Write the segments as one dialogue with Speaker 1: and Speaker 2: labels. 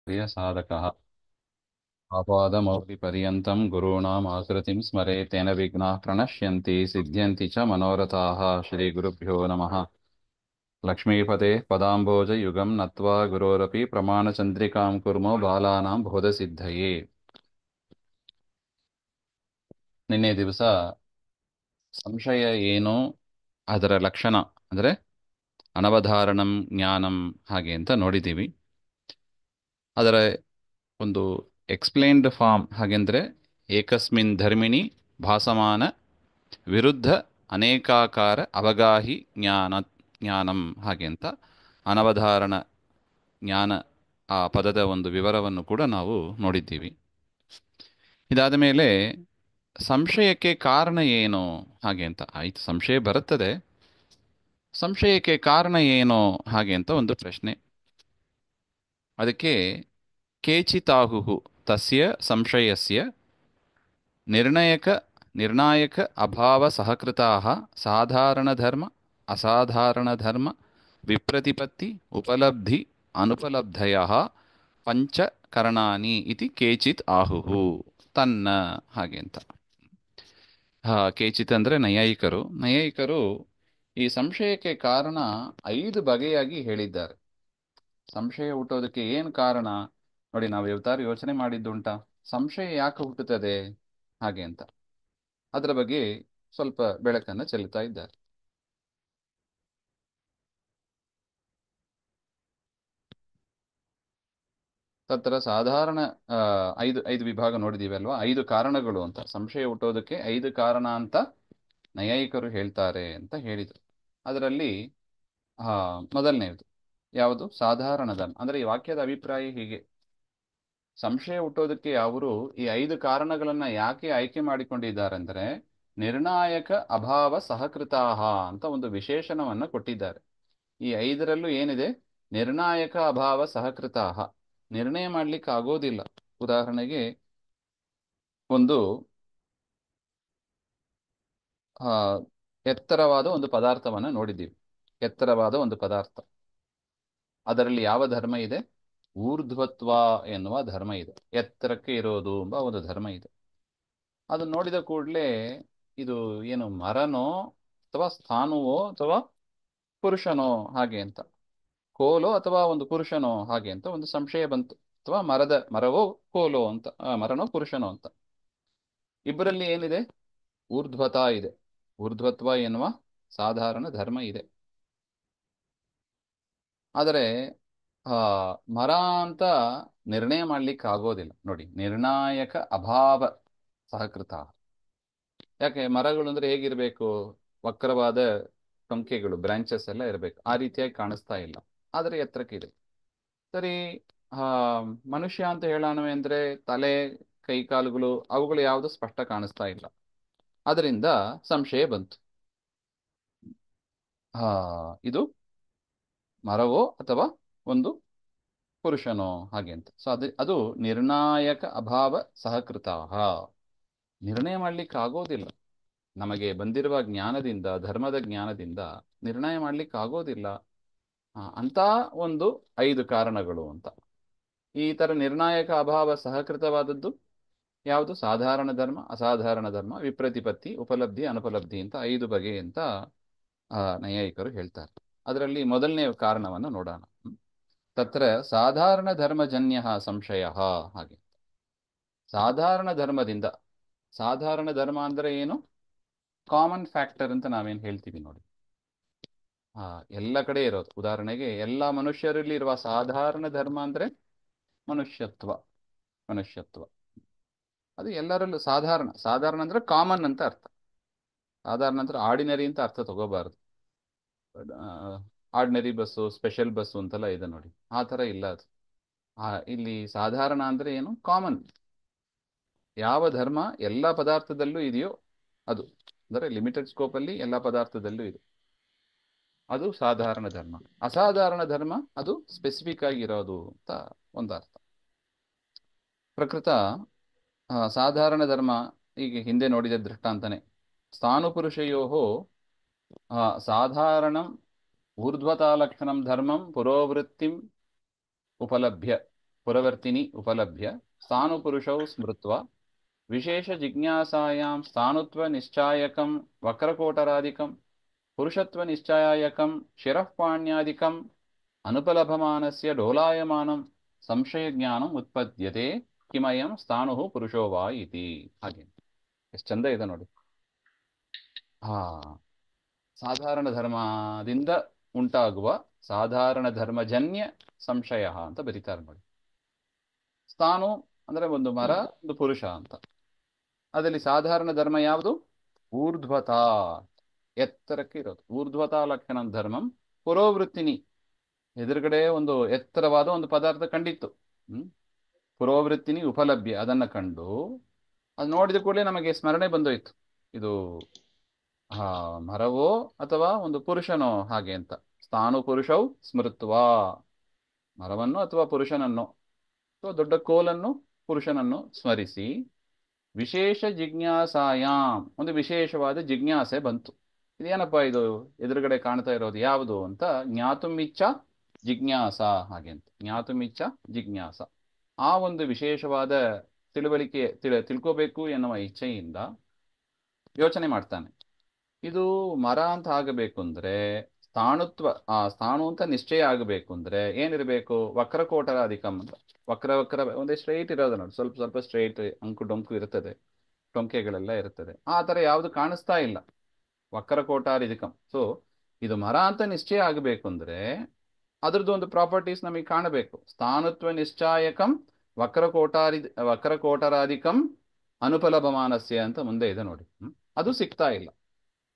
Speaker 1: प्रियसाधकः आपादमौलिपर्यन्तं गुरूणाम् आकृतिं स्मरेत् तेन विघ्नाः प्रणश्यन्ति सिद्ध्यन्ति च मनोरथाः श्रीगुरुभ्यो नमः लक्ष्मीपते पदाम्बोजयुगं नत्वा गुरोरपि प्रमाणचन्द्रिकां कुर्मो बालानां ಬೋಧಸಿದ್ಧಯೇ ನಿನ್ನೆ ದಿವಸ ಸಂಶಯ ಏನು ಅದರ ಲಕ್ಷಣ ಅಂದರೆ ಅನವಧಾರಣಂ ಜ್ಞಾನಂ ಹಾಗೆ ಅಂತ ನೋಡಿದ್ದೀವಿ. ಅದರ ಒಂದು ಎಕ್ಸ್ಪ್ಲೇನ್ಡ್ ಫಾರ್ಮ್ ಹಾಗೆಂದರೆ ಏಕಸ್ಮಿನ್ ಧರ್ಮಿಣಿ ಭಾಸಮಾನ ವಿರುದ್ಧ ಅನೇಕಾಕಾರ ಅವಗಾಹಿ ಜ್ಞಾನಂ ಹಾಗೆ ಅಂತ ಅನವಧಾರಣ ಜ್ಞಾನ ಆ ಪದದ ಒಂದು ವಿವರವನ್ನು ಕೂಡ ನಾವು ನೋಡಿದ್ದೀವಿ. ಇದಾದ ಮೇಲೆ ಸಂಶಯಕ್ಕೆ ಕಾರಣ ಏನು ಹಾಗೆ ಅಂತ ಆಯಿತು. ಸಂಶಯ ಬರುತ್ತದೆ, ಸಂಶಯಕ್ಕೆ ಕಾರಣ ಏನು ಹಾಗೆ ಅಂತ ಒಂದು ಪ್ರಶ್ನೆ. ಅದಕ್ಕೆ ಕೇಚಿತಾಹುಹು ತಸ್ಯ ಸಂಶಯಸ್ಯ ನಿರ್ಣಾಯಕ ಅಭಾವ ಸಹಕೃತಾಃ ಸಾಧಾರಣಧರ್ಮ ಅಸಾಧಾರಣಧರ್ಮ ವಿಪ್ರತಿಪತ್ತಿ ಉಪಲಬ್ಧಿ ಅನುಪಲಬ್ಧಯಃ ಪಂಚಕರಣಾನಿ ಇತಿ ಕೇಚಿತ್ ಆಹುಹು ತನ್ನ ಹಾಗೆ ಅಂತ. ಕೇಚಿತ್ ಅಂದರೆ ನೈಯಾಯಿಕರು ಈ ಸಂಶಯಕ್ಕೆ ಕಾರಣ 5 ಬಗೆಯಾಗಿ ಹೇಳಿದ್ದಾರೆ. ಸಂಶಯ ಹುಟ್ಟೋದಕ್ಕೆ ಏನು ಕಾರಣ ನೋಡಿ, ನಾವು ಯಾವತ್ತಾರು ಯೋಚನೆ ಮಾಡಿದ್ದುಂಟಾ ಸಂಶಯ ಯಾಕೆ ಹುಟ್ಟುತ್ತದೆ ಹಾಗೆ ಅಂತ? ಅದರ ಬಗ್ಗೆ ಸ್ವಲ್ಪ ಬೆಳಕನ್ನು ಚೆಲ್ಲುತ್ತಾ ಇದ್ದಾರೆ. ತತ್ರ ಸಾಧಾರಣ ಐದು ವಿಭಾಗ ನೋಡಿದೀವಿ ಅಲ್ವಾ, 5 ಕಾರಣಗಳು ಅಂತ. ಸಂಶಯ ಹುಟ್ಟೋದಕ್ಕೆ 5 ಕಾರಣ ಅಂತ ನೈಯಾಯಿಕರು ಹೇಳ್ತಾರೆ ಅಂತ ಹೇಳಿದರು. ಅದರಲ್ಲಿ ಮೊದಲನೇದು ಯಾವುದು? ಸಾಧಾರಣ ಧರ್ಮ. ಅಂದರೆ ಈ ವಾಕ್ಯದ ಅಭಿಪ್ರಾಯ ಹೀಗೆ: ಸಂಶಯ ಹುಟ್ಟೋದಕ್ಕೆ ಅವರು ಈ 5 ಕಾರಣಗಳನ್ನ ಯಾಕೆ ಆಯ್ಕೆ ಮಾಡಿಕೊಂಡಿದ್ದಾರೆ ಅಂದರೆ ನಿರ್ಣಾಯಕ ಅಭಾವ ಸಹಕೃತಾಹ ಅಂತ ಒಂದು ವಿಶೇಷಣವನ್ನ ಕೊಟ್ಟಿದ್ದಾರೆ. ಈ 5ರಲ್ಲೂ ಏನಿದೆ? ನಿರ್ಣಾಯಕ ಅಭಾವ ಸಹಕೃತಾಹ, ನಿರ್ಣಯ ಮಾಡ್ಲಿಕ್ಕೆ ಆಗೋದಿಲ್ಲ. ಉದಾಹರಣೆಗೆ ಒಂದು ಆ ಎತ್ತರವಾದ ಒಂದು ಪದಾರ್ಥವನ್ನ ನೋಡಿದ್ದೀವಿ. ಎತ್ತರವಾದ ಒಂದು ಪದಾರ್ಥ, ಅದರಲ್ಲಿ ಯಾವ ಧರ್ಮ ಇದೆ? ಊರ್ಧ್ವತ್ವ ಎನ್ನುವ ಧರ್ಮ ಇದೆ. ಎತ್ತರಕ್ಕೆ ಇರೋದು ಎಂಬ ಒಂದು ಧರ್ಮ ಇದೆ. ಅದನ್ನು ನೋಡಿದ ಕೂಡಲೇ ಇದು ಏನು ಮರನೋ ಅಥವಾ ಸ್ಥಾನುವೋ ಅಥವಾ ಪುರುಷನೋ ಹಾಗೆ ಅಂತ, ಕೋಲೋ ಅಥವಾ ಒಂದು ಪುರುಷನೋ ಹಾಗೆ ಅಂತ ಒಂದು ಸಂಶಯ ಬಂತು. ಅಥವಾ ಮರವೋ ಕೋಲೋ ಅಂತ, ಮರನೋ ಪುರುಷನೋ ಅಂತ. ಇಬ್ಬರಲ್ಲಿ ಏನಿದೆ? ಊರ್ಧ್ವತ ಇದೆ, ಊರ್ಧ್ವತ್ವ ಎನ್ನುವ ಸಾಧಾರಣ ಧರ್ಮ ಇದೆ. ಆದರೆ ಮರ ಅಂತ ನಿರ್ಣಯ ಮಾಡ್ಲಿಕ್ಕೆ ಆಗೋದಿಲ್ಲ. ನೋಡಿ, ನಿರ್ಣಾಯಕ ಅಭಾವ ಸಹಕೃತ. ಯಾಕೆ? ಮರಗಳು ಅಂದ್ರೆ ಹೇಗಿರ್ಬೇಕು? ವಕ್ರವಾದ ಟೊಂಕೆಗಳು, ಬ್ರಾಂಚಸ್ ಎಲ್ಲ ಇರಬೇಕು. ಆ ರೀತಿಯಾಗಿ ಕಾಣಿಸ್ತಾ ಇಲ್ಲ, ಆದರೆ ಎತ್ತರಕ್ಕಿದೆ. ಸರಿ, ಮನುಷ್ಯ ಅಂತ ಹೇಳೋಣವೇ ಅಂದ್ರೆ ತಲೆ, ಕೈಕಾಲುಗಳು ಅವುಗಳು ಯಾವುದು ಸ್ಪಷ್ಟ ಕಾಣಿಸ್ತಾ ಇಲ್ಲ. ಅದರಿಂದ ಸಂಶಯ ಬಂತು, ಇದು ಮರವೋ ಅಥವಾ ಒಂದು ಪುರುಷನೋ ಹಾಗೆ ಅಂತ. ಸೊ ಅದು ನಿರ್ಣಾಯಕ ಅಭಾವ ಸಹಕೃತ, ನಿರ್ಣಯ ಮಾಡ್ಲಿಕ್ಕೆ ಆಗೋದಿಲ್ಲ. ನಮಗೆ ಬಂದಿರುವ ಜ್ಞಾನದಿಂದ, ಧರ್ಮದ ಜ್ಞಾನದಿಂದ ನಿರ್ಣಯ ಮಾಡ್ಲಿಕ್ಕೆ ಆಗೋದಿಲ್ಲ ಅಂತ ಒಂದು 5 ಕಾರಣಗಳು ಅಂತ. ಈ ತರ ನಿರ್ಣಾಯಕ ಅಭಾವ ಸಹಕೃತವಾದದ್ದು ಯಾವುದು? ಸಾಧಾರಣ ಧರ್ಮ, ಅಸಾಧಾರಣ ಧರ್ಮ, ವಿಪ್ರತಿಪತ್ತಿ, ಉಪಲಬ್ಧಿ, ಅನುಪಲಬ್ಧಿ ಅಂತ 5 ಬಗೆ ಅಂತ ನೈಯಾಯಿಕರು ಹೇಳ್ತಾರೆ. ಅದರಲ್ಲಿ ಮೊದಲನೇ ಕಾರಣವನ್ನು ನೋಡೋಣ. ತತ್ರ ಸಾಧಾರಣ ಧರ್ಮಜನ್ಯ ಸಂಶಯ ಹಾಗೆ. ಸಾಧಾರಣ ಧರ್ಮದಿಂದ, ಸಾಧಾರಣ ಧರ್ಮ ಅಂದ್ರೆ ಏನು? ಕಾಮನ್ ಫ್ಯಾಕ್ಟರ್ ಅಂತ ನಾವೇನು ಹೇಳ್ತೀವಿ ನೋಡಿ, ಎಲ್ಲ ಕಡೆ ಇರೋದು. ಉದಾಹರಣೆಗೆ ಎಲ್ಲ ಮನುಷ್ಯರಲ್ಲಿ ಇರುವ ಸಾಧಾರಣ ಧರ್ಮ ಅಂದ್ರೆ ಮನುಷ್ಯತ್ವ. ಅದು ಎಲ್ಲರಲ್ಲೂ ಸಾಧಾರಣ. ಸಾಧಾರಣ ಅಂದ್ರೆ ಕಾಮನ್ ಅಂತ ಅರ್ಥ. ಸಾಧಾರಣ ಅಂದ್ರೆ ಆರ್ಡಿನರಿ ಅಂತ ಅರ್ಥ ತಗೋಬಾರದು. ಆರ್ಡಿನರಿ ಬಸ್ಸು, ಸ್ಪೆಷಲ್ ಬಸ್ಸು ಅಂತೆಲ್ಲ ಇದೆ ನೋಡಿ, ಆ ಥರ ಇಲ್ಲ ಅದು. ಇಲ್ಲಿ ಸಾಧಾರಣ ಅಂದ್ರೆ ಏನು? ಕಾಮನ್. ಯಾವ ಧರ್ಮ ಎಲ್ಲ ಪದಾರ್ಥದಲ್ಲೂ ಇದೆಯೋ ಅದು, ಅಂದರೆ ಲಿಮಿಟೆಡ್ ಸ್ಕೋಪಲ್ಲಿ ಎಲ್ಲ ಪದಾರ್ಥದಲ್ಲೂ ಇದೆ, ಅದು ಸಾಧಾರಣ ಧರ್ಮ. ಅಸಾಧಾರಣ ಧರ್ಮ ಅದು ಸ್ಪೆಸಿಫಿಕ್ ಆಗಿರೋದು ಅಂತ ಒಂದು ಅರ್ಥ. ಪ್ರಕೃತ ಸಾಧಾರಣ ಧರ್ಮ ಈಗ ಹಿಂದೆ ನೋಡಿದ ದೃಷ್ಟಾಂತನೇ. ಸ್ಥಾನುಪುರುಷಯೋ ಸಾಧಾರಣಂ ಊರ್ಧ್ವತಾಲಕ್ಷಣಂ ಧರ್ಮಂ ಪುರೋವೃತ್ತಿಂ ಉಪಲಭ್ಯ पुरवर्तिनि उपलभ्य स्थाणुपुरुषौ स्मृत्वा विशेषजिज्ञासायां स्थाणुत्वनिश्चायकं वक्रकोटरादिकं पुरुषत्वनिश्चायकं शिरःपाण्यादिकम् अनुपलभमानस्य डोलायमानं ಸಂಶಯಜ್ಞಾನಂ ಉತ್ಪದ್ಯತೆ ಕಿಮಯಂ ಸ್ಥಾಣುಃ ಪುರುಷೋ ವಾ ಇತಿ. ಹಾಗೆ ಎಷ್ಟು ಚಂದ ಇದೆ ನೋಡಿ. ಹಾ, ಸಾಧಾರಣ ಧರ್ಮದಿಂದ ಉಂಟಾಗುವ ಸಾಧಾರಣ ಧರ್ಮಜನ್ಯ ಸಂಶಯ ಅಂತ ಬರೀತಾರೆ ನೋಡಿ. ಸ್ಥಾಣು ಅಂದ್ರೆ ಒಂದು ಮರ, ಒಂದು ಪುರುಷ ಅಂತ. ಅದರಲ್ಲಿ ಸಾಧಾರಣ ಧರ್ಮ ಯಾವುದು? ಊರ್ಧ್ವತಾ, ಎತ್ತರಕ್ಕೆ ಇರೋದು. ಊರ್ಧ್ವತಾ ಲಕ್ಷಣ ಧರ್ಮಂ ಪುರೋವೃತ್ತಿನಿ. ಎದುರುಗಡೆ ಒಂದು ಎತ್ತರವಾದ ಒಂದು ಪದಾರ್ಥ ಕಂಡಿತ್ತು. ಪುರೋವೃತ್ತಿನಿ ಉಪಲಭ್ಯ, ಅದನ್ನ ಕಂಡು ಅದು ನೋಡಿದ ಕೂಡಲೇ ನಮಗೆ ಸ್ಮರಣೆ ಬಂದೋಯ್ತು, ಇದು ಮರವೋ ಅಥವಾ ಒಂದು ಪುರುಷನೋ ಹಾಗೆ ಅಂತ. ಸ್ಥಾಣು ಪುರುಷೌ ಸ್ಮೃತ್ವಾ, ಮರವನ್ನು ಅಥವಾ ಪುರುಷನನ್ನು ಅಥವಾ ದೊಡ್ಡ ಕೋಲನ್ನು ಪುರುಷನನ್ನು ಸ್ಮರಿಸಿ, ವಿಶೇಷ ಜಿಜ್ಞಾಸಾಯಾಮ್, ಒಂದು ವಿಶೇಷವಾದ ಜಿಜ್ಞಾಸೆ ಬಂತು. ಇದೇನಪ್ಪ ಇದು ಎದುರುಗಡೆ ಕಾಣ್ತಾ ಇರೋದು ಯಾವುದು ಅಂತ. ಜ್ಞಾತುಮಿಚ್ಛ ಜಿಜ್ಞಾಸ, ಹಾಗೆ ಅಂತ. ಜ್ಞಾತುಮಿಚ್ಛ ಜಿಜ್ಞಾಸ, ಆ ಒಂದು ವಿಶೇಷವಾದ ತಿಳುವಳಿಕೆ ತಿಳ್ಕೋಬೇಕು ಎನ್ನುವ ಇಚ್ಛೆಯಿಂದ ಯೋಚನೆ ಮಾಡ್ತಾನೆ. ಇದು ಮರ ಅಂತ ಆಗಬೇಕು ಅಂದ್ರೆ ಸ್ಥಾಣುತ್ವ, ಸ್ಥಾಣು ಅಂತ ನಿಶ್ಚಯ ಆಗಬೇಕು ಅಂದ್ರೆ ಏನಿರಬೇಕು? ವಕ್ರಕೋಟರಾಧಿಕಂ ಅಂತ. ವಕ್ರ ಒಂದೇ ಸ್ಟ್ರೈಟ್ ಇರೋದು ನೋಡಿ, ಸ್ವಲ್ಪ ಸ್ವಲ್ಪ ಸ್ಟ್ರೈಟ್, ಅಂಕು ಡೊಂಕು ಇರ್ತದೆ, ಟೊಂಕೆಗಳೆಲ್ಲ ಇರ್ತದೆ. ಆ ತರ ಯಾವುದು ಕಾಣಿಸ್ತಾ ಇಲ್ಲ, ವಕ್ರಕೋಟಾರಿಧಿಕಂ. ಸೊ ಇದು ಮರ ಅಂತ ನಿಶ್ಚಯ ಆಗಬೇಕು ಅಂದ್ರೆ ಅದ್ರದ್ದು ಒಂದು ಪ್ರಾಪರ್ಟೀಸ್ ನಮಗೆ ಕಾಣಬೇಕು. ಸ್ಥಾನತ್ವ ನಿಶ್ಚಾಯಕಂ ವಕ್ರಕೋಟರಾಧಿಕಂ ಅನುಪಲಭಮಾನಸ್ಯ ಅಂತ ಮುಂದೆ ಇದೆ ನೋಡಿ. ಅದು ಸಿಗ್ತಾ ಇಲ್ಲ.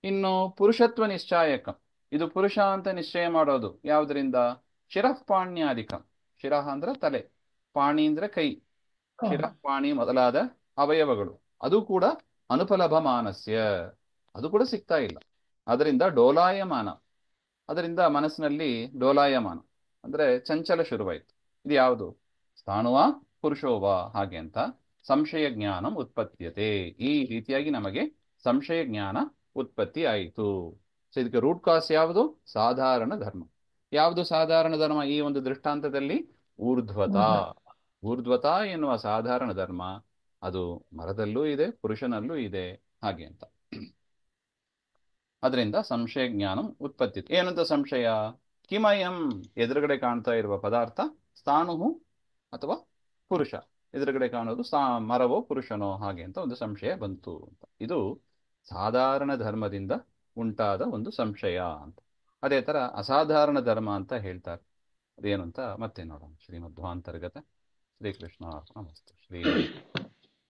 Speaker 1: ಇನ್ನು ಪುರುಷತ್ವ ನಿಶ್ಚಾಯಕಂ, ಇದು ಪುರುಷ ಅಂತ ನಿಶ್ಚಯ ಮಾಡೋದು ಯಾವುದರಿಂದ? ಶಿರಃಪಾಣ್ಯಾಧಿಕಂ. ಶಿರಃ ಅಂದ್ರೆ ತಲೆ, ಪಾಣಿ ಅಂದ್ರೆ ಕೈ, ಶಿರಃಪಾಣಿ ಮೊದಲಾದ ಅವಯವಗಳು. ಅದು ಕೂಡ ಅನುಪಲಭಮಾನಸ್ಯ, ಅದು ಕೂಡ ಸಿಗ್ತಾ ಇಲ್ಲ. ಅದರಿಂದ ಡೋಲಾಯಮಾನ, ಅದರಿಂದ ಮನಸ್ಸಿನಲ್ಲಿ ಡೋಲಾಯಮಾನ ಅಂದ್ರೆ ಚಂಚಲ ಶುರುವಾಯಿತು. ಇದು ಯಾವುದು? ಸ್ಥಾಣುವ ಪುರುಷೋವ, ಹಾಗೆ ಅಂತ ಸಂಶಯ ಜ್ಞಾನಂ ಉತ್ಪತ್ತಿಯತೆ. ಈ ರೀತಿಯಾಗಿ ನಮಗೆ ಸಂಶಯ ಜ್ಞಾನ ಉತ್ಪತ್ತಿ ಆಯಿತು. ಸೊ ಇದಕ್ಕೆ ರೂಟ್ ಕಾಸ್ ಯಾವುದು? ಸಾಧಾರಣ ಧರ್ಮ. ಯಾವುದು ಸಾಧಾರಣ ಧರ್ಮ ಈ ಒಂದು ದೃಷ್ಟಾಂತದಲ್ಲಿ? ಊರ್ಧ್ವತಾ. ಊರ್ಧ್ವತಾ ಎನ್ನುವ ಸಾಧಾರಣ ಧರ್ಮ ಅದು ಮರದಲ್ಲೂ ಇದೆ, ಪುರುಷನಲ್ಲೂ ಇದೆ, ಹಾಗೆ ಅಂತ. ಅದರಿಂದ ಸಂಶಯ ಜ್ಞಾನಂ ಉತ್ಪತ್ತಿ. ಏನಂತ ಸಂಶಯ? ಕಿಮಯಂ, ಎದುರುಗಡೆ ಕಾಣ್ತಾ ಇರುವ ಪದಾರ್ಥ ಸ್ಥಾಣು ಅಥವಾ ಪುರುಷ, ಎದುರುಗಡೆ ಕಾಣೋದು ಮರವೋ ಪುರುಷನೋ ಹಾಗೆ ಅಂತ ಒಂದು ಸಂಶಯ ಬಂತು ಅಂತ. ಇದು ಸಾಧಾರಣ ಧರ್ಮದಿಂದ ಉಂಟಾದ ಒಂದು ಸಂಶಯ ಅಂತ. ಅದೇ ತರ ಅಸಾಧಾರಣ ಧರ್ಮ ಅಂತ ಹೇಳ್ತಾರೆ. ಅದೇನು ಅಂತ ಮತ್ತೆ ನೋಡೋಣ. ಶ್ರೀಮಧ್ವಾಂತರ್ಗತ ಶ್ರೀಕೃಷ್ಣ ಅರ್ಪಣಮಸ್ತು. ಶ್ರೀ